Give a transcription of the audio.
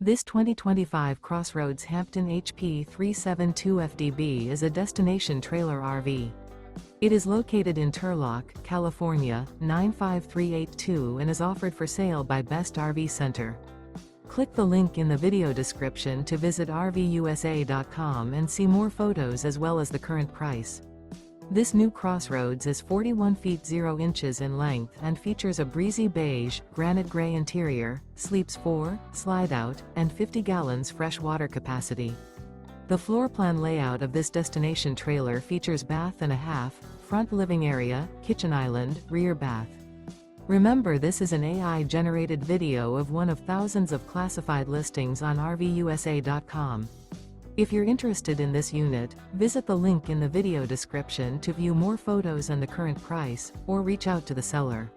This 2025 CrossRoads Hampton HP372FDB is a destination trailer RV. It is located in Turlock, California, 95382 and is offered for sale by Best RV Center. Click the link in the video description to visit RVUSA.com and see more photos as well as the current price. This new CrossRoads is 41 feet 0 inches in length and features a Breezy Beige, Granite Gray interior, sleeps 4, Slideout, and 50 gallons fresh water capacity. The floor plan layout of this destination trailer features bath and a half, front living area, kitchen island, rear bath. Remember, this is an AI-generated video of one of thousands of classified listings on RVUSA.com. If you're interested in this unit, visit the link in the video description to view more photos and the current price, or reach out to the seller.